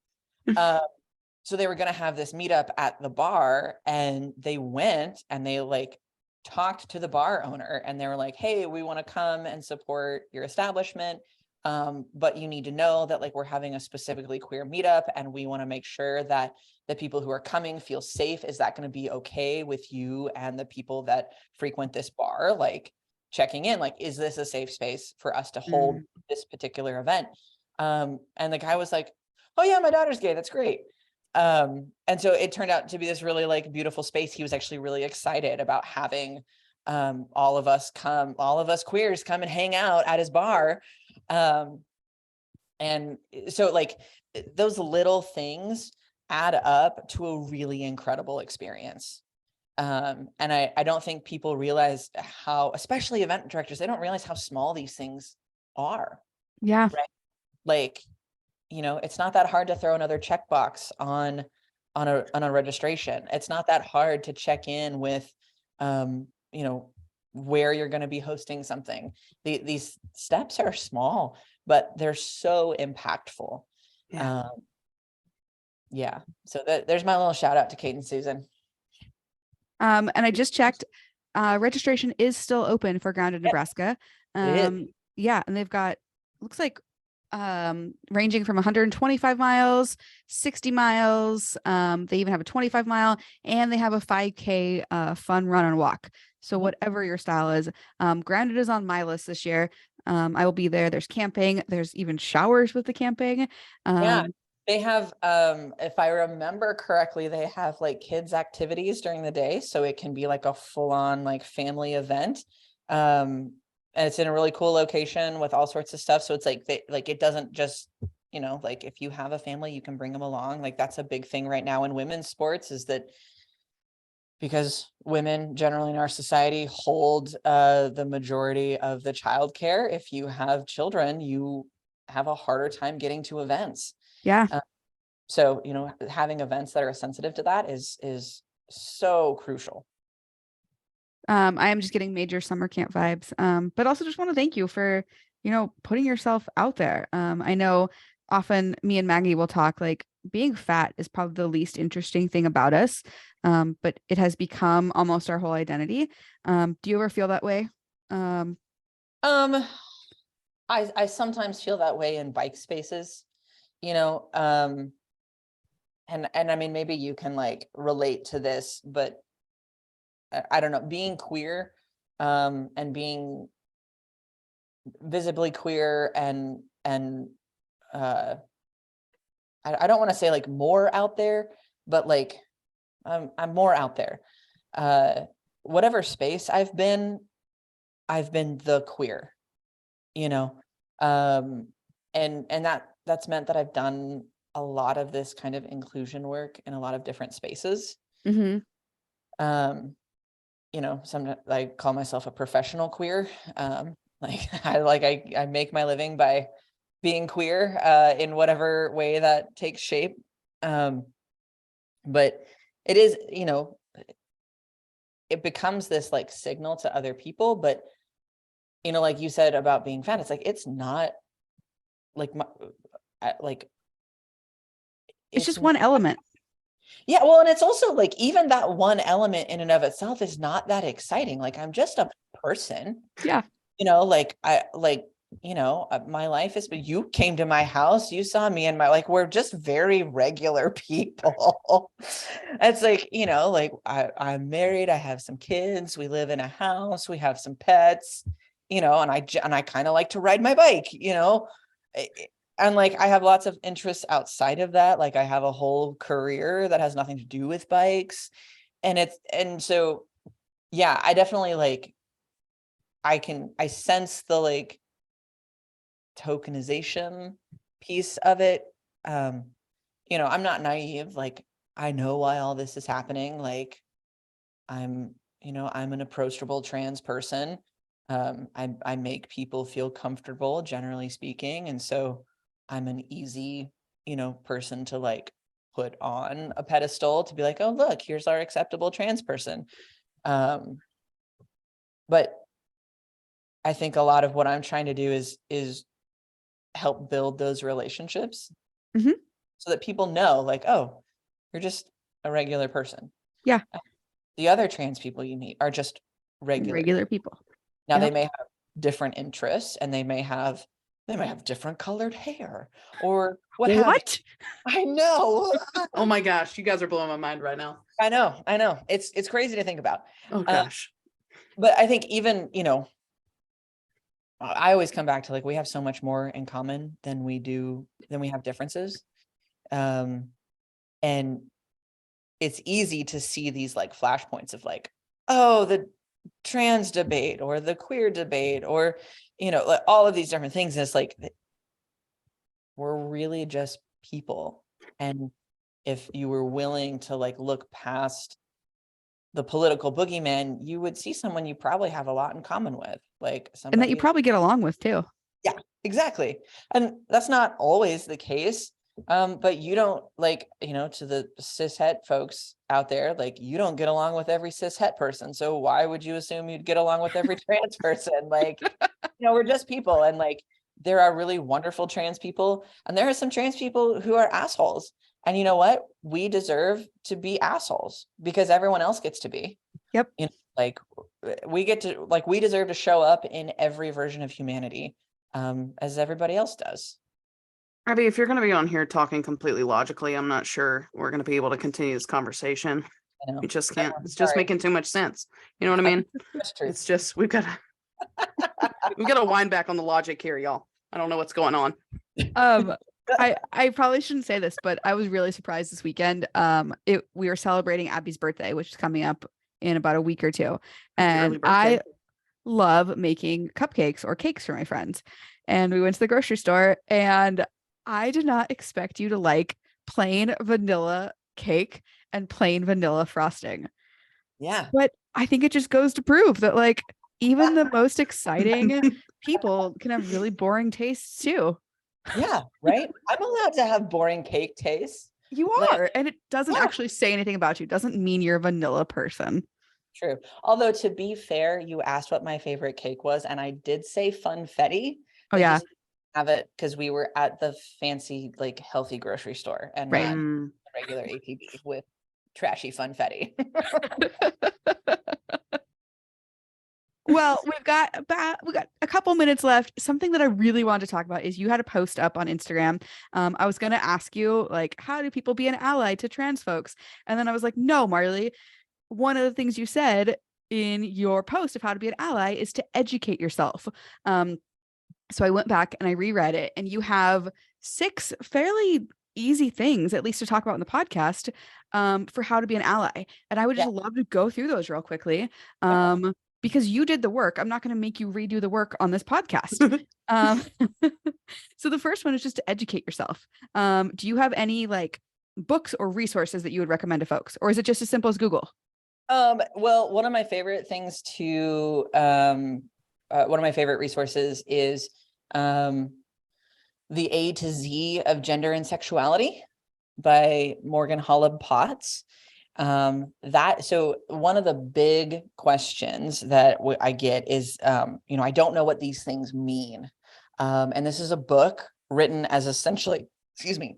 So they were going to have this meetup at the bar, and they went and they like talked to the bar owner, and they were like, hey, we want to come and support your establishment. But you need to know that like we're having a specifically queer meetup, and we want to make sure that the people who are coming feel safe. Is that going to be okay with you and the people that frequent this bar? Like, checking in, like, is this a safe space for us to hold this particular event? And the guy was like, oh yeah, my daughter's gay. That's great. And so it turned out to be this really like beautiful space. He was actually really excited about having all of us queers come and hang out at his bar. And so like those little things add up to a really incredible experience. And I don't think people realize how, especially event directors, they don't realize how small these things are. Yeah. Right. Like, it's not that hard to throw another checkbox on a registration. It's not that hard to check in with, where you're going to be hosting something. These steps are small, but they're so impactful. Yeah. So there's my little shout out to Kate and Susan. And I just checked, registration is still open for Grounded Nebraska. Yeah. And they've got, looks like, ranging from 125 miles, 60 miles. They even have a 25 mile, and they have a 5K fun run and walk. So whatever your style is, Grounded is on my list this year. I will be there. There's camping. There's even showers with the camping. Yeah. They have, if I remember correctly, they have like kids activities during the day. So it can be like a full on like family event. And it's in a really cool location with all sorts of stuff. So it's like, it doesn't just like if you have a family, you can bring them along. Like that's a big thing right now in women's sports, is that because women generally in our society hold the majority of the childcare. If you have children, you have a harder time getting to events. Yeah. So, having events that are sensitive to that is so crucial. I am just getting major summer camp vibes. But also just want to thank you for, putting yourself out there. I know often me and Maggie will talk like being fat is probably the least interesting thing about us. But it has become almost our whole identity. Do you ever feel that way? I sometimes feel that way in bike spaces, and I mean, maybe you can like relate to this, but I don't know, being queer, and being visibly queer and I don't want to say like more out there, but like I'm more out there. Whatever space I've been the queer, and that's meant that I've done a lot of this kind of inclusion work in a lot of different spaces. Mm-hmm. Sometimes I call myself a professional queer. I make my living by being queer in whatever way that takes shape. But it is, it becomes this like signal to other people, but like you said about being fat, it's like, it's not like It's just one element. Yeah. Well, and it's also like, even that one element in and of itself is not that exciting. Like, I'm just a person. Yeah. My life is, but you came to my house, you saw me and we're just very regular people. It's like, I'm married, I have some kids, we live in a house, we have some pets, and I kind of like to ride my bike, and like, I have lots of interests outside of that. Like I have a whole career that has nothing to do with bikes. And so, yeah, I definitely like, I sense the like tokenization piece of it. I'm not naive. Like, I know why all this is happening. Like I'm an approachable trans person. I make people feel comfortable, generally speaking. And so I'm an easy, person to like put on a pedestal to be like, oh, look, here's our acceptable trans person. But I think a lot of what I'm trying to do is help build those relationships, Mm-hmm. so that people know like, oh, you're just a regular person. Yeah. The other trans people you meet are just regular people. Now, Yep. they may have different interests, and they may have different colored hair or what have you. I know. Oh my gosh, you guys are blowing my mind right now. I know. It's crazy to think about. Oh gosh. But I think even, I always come back to like, we have so much more in common than we have differences. And it's easy to see these like flashpoints of like, oh, the trans debate or the queer debate or, like all of these different things. And it's like, we're really just people. And if you were willing to like look past the political boogeyman, you would see someone you probably have a lot in common with, like somebody, and that you probably get along with too. Yeah, exactly. And that's not always the case. But you don't like, to the cis het folks out there, like you don't get along with every cis het person. So why would you assume you'd get along with every trans person? Like, we're just people. And like, there are really wonderful trans people, and there are some trans people who are assholes. And you know what? We deserve to be assholes because everyone else gets to be. Yep. We deserve to show up in every version of humanity, as everybody else does. Abby, if you're going to be on here talking completely logically, I'm not sure we're going to be able to continue this conversation. We just can't. It's just making too much sense. You know what I mean? That's true. It's just, we've got to wind back on the logic here, y'all. I don't know what's going on. I probably shouldn't say this, but I was really surprised this weekend. We were celebrating Abby's birthday, which is coming up in about a week or two. And I love making cupcakes or cakes for my friends. And we went to the grocery store, and I did not expect you to like plain vanilla cake and plain vanilla frosting. Yeah. But I think it just goes to prove that like even the most exciting people can have really boring tastes too. Yeah, right. I'm allowed to have boring cake tastes. You Like, are. And it doesn't yeah, actually say anything about you. It doesn't mean you're a vanilla person. true. Although to be fair, you asked what my favorite cake was, and I did say funfetti. Oh They yeah. just have it because we were at the fancy, like healthy grocery store and Right. not the regular ATV with trashy funfetti. Well, we got a couple minutes left. Something that I really wanted to talk about is you had a post up on Instagram. I was gonna ask you like, how do people be an ally to trans folks? And then I was like, no, Marley. One of the things you said in your post of how to be an ally is to educate yourself. So I went back and I reread it, and you have 6 fairly easy things, at least to talk about in the podcast, for how to be an ally. And I would just Yeah. love to go through those real quickly. Because you did the work. I'm not going to make you redo the work on this podcast. um, so the first one is just to educate yourself. Do you have any like books or resources that you would recommend to folks, or is it just as simple as Google? Well, one of my favorite things to one of my favorite resources is the A to Z of Gender and Sexuality by Morgan Holub Potts. So one of the big questions that I get is, I don't know what these things mean. And this is a book written as essentially, excuse me,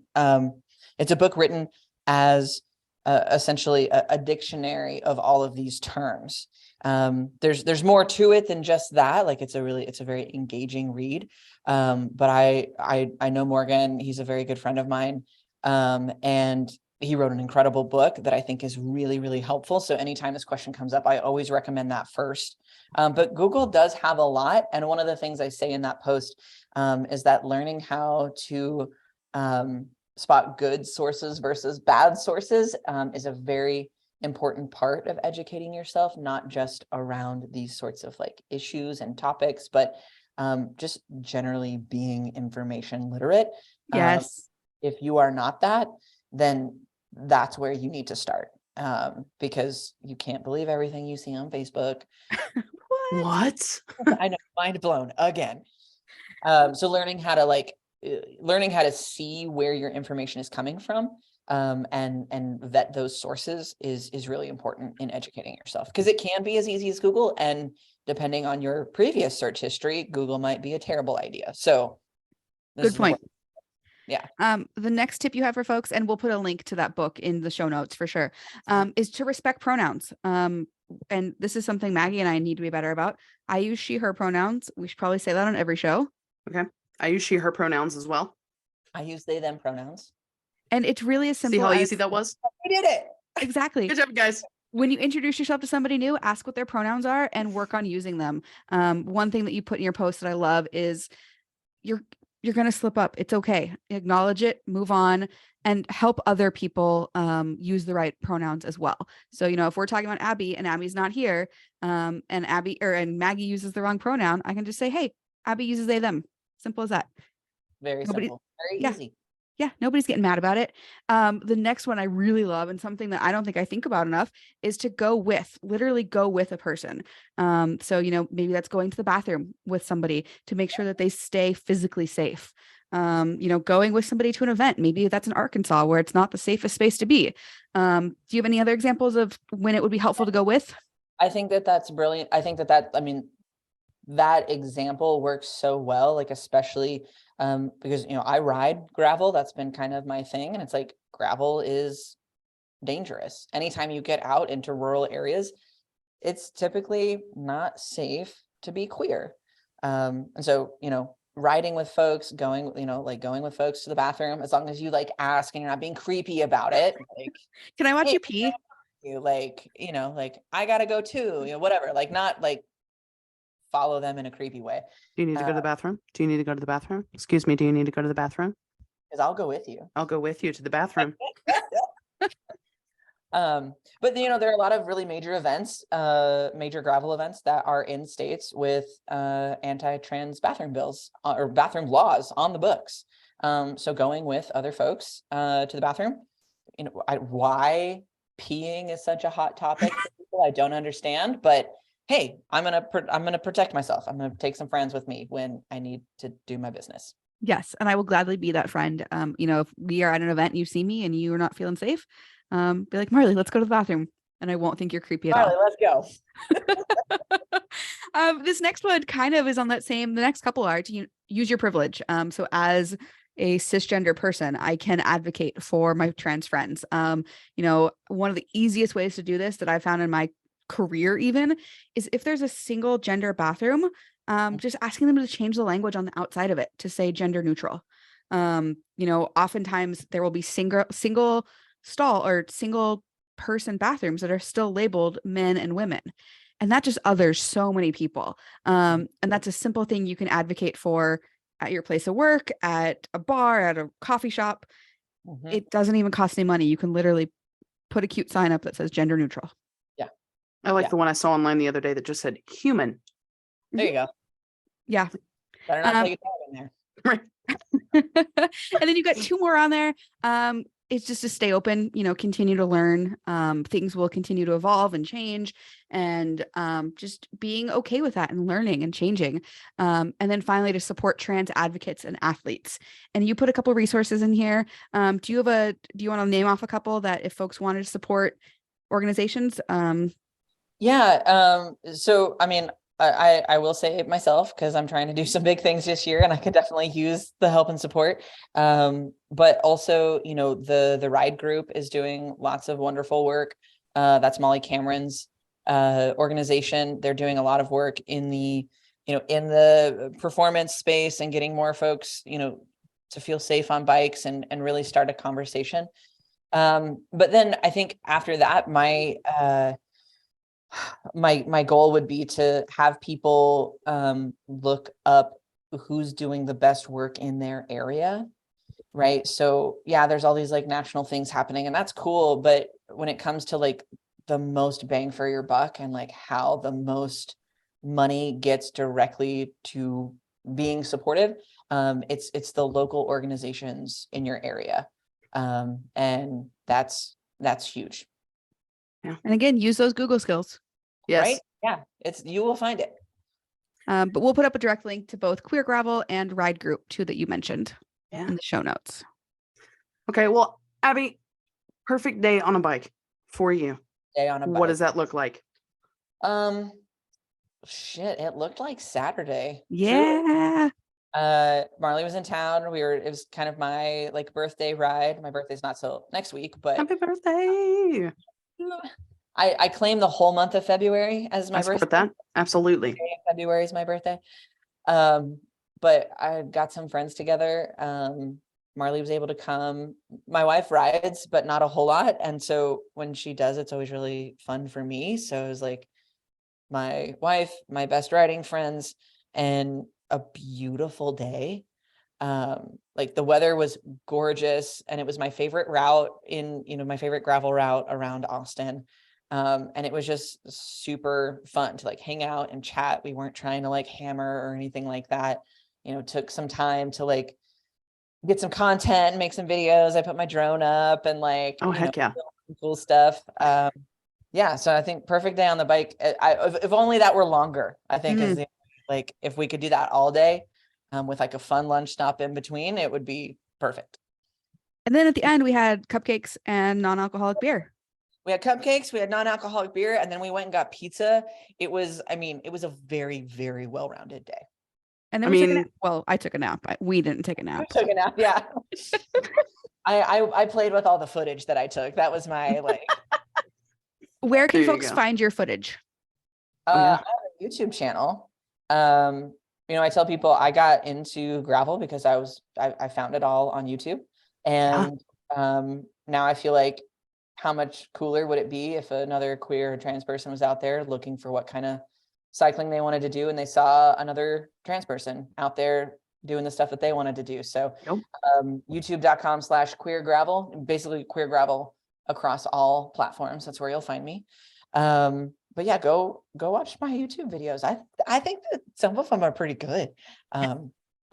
it's a book written as essentially a dictionary of all of these terms. There's more to it than just that. Like it's a very engaging read. But I know Morgan, he's a very good friend of mine. And he wrote an incredible book that I think is really, really helpful. So anytime this question comes up, I always recommend that first. But Google does have a lot. And one of the things I say in that post is that learning how to spot good sources versus bad sources is a very important part of educating yourself, not just around these sorts of like issues and topics, but just generally being information literate. Yes. If you are not that, then that's where you need to start, because you can't believe everything you see on Facebook. What? I know, mind blown again. So learning how to see where your information is coming from, and vet those sources is really important in educating yourself, because it can be as easy as Google, and depending on your previous search history, Google might be a terrible idea. So Good point. Yeah. The next tip you have for folks, and we'll put a link to that book in the show notes for sure, is to respect pronouns. And this is something Maggie and I need to be better about. I use she, her pronouns. We should probably say that on every show. Okay. I use she, her pronouns as well. I use they, them pronouns. And it's really as simple See how as, easy that was? We did it. Exactly. Good job, guys. When you introduce yourself to somebody new, ask what their pronouns are and work on using them. One thing that you put in your post that I love is you're going to slip up. It's okay. Acknowledge it, move on, and help other people use the right pronouns as well. So, if we're talking about Abby and Abby's not here, and Maggie uses the wrong pronoun, I can just say, hey, Abby uses they, them. Simple as that. Very simple. Very easy. Yeah, nobody's getting mad about it. The next one I really love, and something that I don't think I think about enough, is to literally go with a person. So, maybe that's going to the bathroom with somebody to make sure that they stay physically safe. Going with somebody to an event, maybe that's in Arkansas where it's not the safest space to be. Do you have any other examples of when it would be helpful to go with? I think that's brilliant. I think that example works so well, like especially because I ride gravel. That's been kind of my thing, and it's like gravel is dangerous. Anytime you get out into rural areas, it's typically not safe to be queer. And so riding with folks, going with folks to the bathroom, as long as you like ask and you're not being creepy about it, like, can I watch you pee? I gotta go too, whatever, like not like follow them in a creepy way. Do you need to go to the bathroom? Do you need to go to the bathroom? Excuse me, do you need to go to the bathroom? Because I'll go with you. I'll go with you to the bathroom. But there are a lot of really major events, major gravel events that are in states with anti-trans bathroom bills or bathroom laws on the books. So going with other folks to the bathroom, why peeing is such a hot topic for people, I don't understand, but hey, I'm gonna protect myself. I'm gonna take some friends with me when I need to do my business. Yes, and I will gladly be that friend. If we are at an event and you see me and you are not feeling safe, be like, Marley, let's go to the bathroom, and I won't think you're creepy at Marley, all. let's go. This next one kind of is on that same. The next couple are to use your privilege. So as a cisgender person, I can advocate for my trans friends. One of the easiest ways to do this that I found in my career even is if there's a single gender bathroom, just asking them to change the language on the outside of it to say gender neutral. Oftentimes there will be single stall or single person bathrooms that are still labeled men and women. And that just others so many people. And that's a simple thing you can advocate for at your place of work, at a bar, at a coffee shop. It doesn't even cost any money. You can literally put a cute sign up that says gender neutral. Yeah. I like the one I saw online the other day that just said human. There you go. Yeah. Better not take a tag in there. Right. And then you've got two more on there. It's just to stay open, continue to learn. Things will continue to evolve and change, and just being okay with that and learning and changing. And then finally, to support trans advocates and athletes. And you put a couple of resources in here. Do you want to name off a couple that if folks wanted to support organizations? Yeah. So, I mean, I will say it myself because I'm trying to do some big things this year and I could definitely use the help and support. But also, the ride group is doing lots of wonderful work. That's Molly Cameron's organization. They're doing a lot of work in the performance space and getting more folks, to feel safe on bikes and really start a conversation. But then I think after that, my goal would be to have people look up who's doing the best work in their area, right? So yeah, there's all these like national things happening and that's cool, but when it comes to like the most bang for your buck and like how the most money gets directly to being supportive, it's the local organizations in your area, and that's huge. Yeah. And again, use those Google skills. Yes. Right? Yeah, you will find it. But we'll put up a direct link to both Queer Gravel and Ride Group too that you mentioned in the show notes. Okay, well, Abby, perfect day on a bike for you. Day on a bike. What does that look like? Shit, it looked like Saturday. Yeah. Marley was in town. It was kind of my like birthday ride. My birthday's not till next week, but happy birthday. I claim the whole month of February as my birthday. That. Absolutely. February is my birthday. But I got some friends together. Marley was able to come. My wife rides, but not a whole lot. And so when she does, it's always really fun for me. So it was like my wife, my best riding friends, and a beautiful day. Like the weather was gorgeous and it was my favorite route my favorite gravel route around Austin. And it was just super fun to like hang out and chat. We weren't trying to like hammer or anything like that. Took some time to like get some content, make some videos. I put my drone up and like, heck yeah, cool stuff. Yeah. So I think perfect day on the bike. If only that were longer, I think is like, if we could do that all day, with like a fun lunch stop in between, it would be perfect. And then at the end, we had cupcakes and non-alcoholic beer. We had cupcakes, we had non-alcoholic beer, and then we went and got pizza. It was a very, very well-rounded day. And then we took a nap. Well, I took a nap. We didn't take a nap. I took a nap, yeah. I played with all the footage that I took. That was my like. Where can folks find your footage? I have a YouTube channel. I tell people I got into gravel because I found it all on YouTube. And now I feel like how much cooler would it be if another queer or trans person was out there looking for what kind of cycling they wanted to do and they saw another trans person out there doing the stuff that they wanted to do. So youtube.com/queer gravel, basically queer gravel across all platforms. That's where you'll find me. But yeah, go watch my YouTube videos. I think that some of them are pretty good.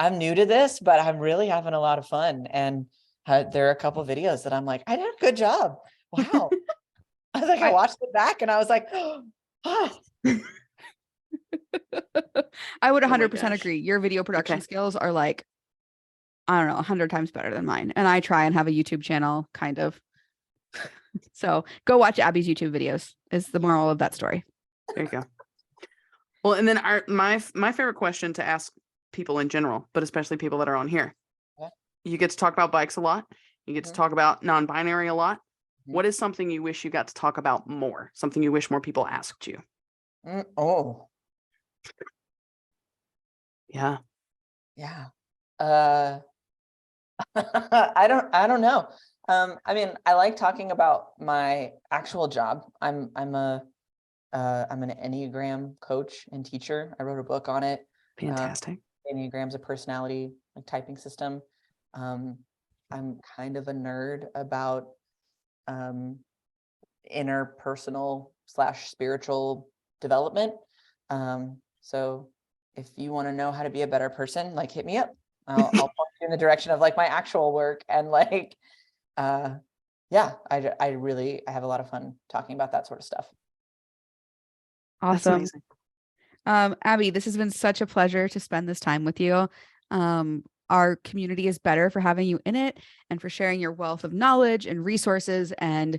I'm new to this, but I'm really having a lot of fun. And there are a couple of videos that I'm like, I did a good job. Wow. I was like, I watched it back and I was like, oh. I would 100% agree. Your video production skills are like, I don't know, 100 times better than mine. And I try and have a YouTube channel, kind of. So go watch Abby's YouTube videos is the moral of that story. There you go. Well, and then my favorite question to ask people in general, but especially people that are on here. Yeah. You get to talk about bikes a lot. You get to talk about non-binary a lot. What is something you wish you got to talk about more? Something you wish more people asked you? Oh. Yeah. Yeah. I don't know. I mean, I like talking about my actual job. I'm an Enneagram coach and teacher. I wrote a book on it. Fantastic. Enneagram's a personality like typing system. I'm kind of a nerd about interpersonal / spiritual development. So if you want to know how to be a better person, like hit me up. I'll point you in the direction of like my actual work and like, yeah, I have a lot of fun talking about that sort of stuff. Awesome. Abby, this has been such a pleasure to spend this time with you. Our community is better for having you in it and for sharing your wealth of knowledge and resources and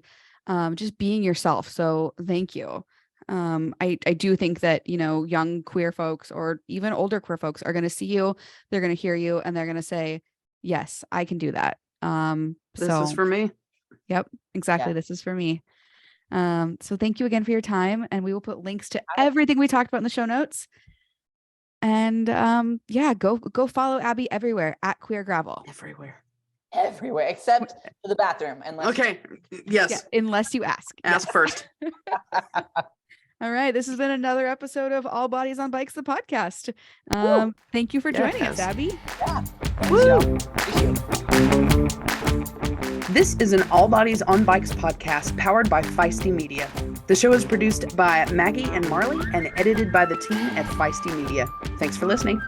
just being yourself. So thank you. I do think that, young queer folks or even older queer folks are going to see you, they're going to hear you, and they're going to say, yes, I can do that. This is for me. Yep, exactly. Yeah. This is for me. So thank you again for your time. And we will put links to everything we talked about in the show notes. And yeah, go follow Abby everywhere at Queer Gravel. Everywhere except for the bathroom. Okay. Yes. Yeah, unless you ask. Ask first. All right. This has been another episode of All Bodies on Bikes, the podcast. Thank you for joining us, Abby. Yeah. Woo. This is an All Bodies on Bikes podcast powered by Feisty Media. The show is produced by Maggie and Marley and edited by the team at Feisty Media. Thanks for listening.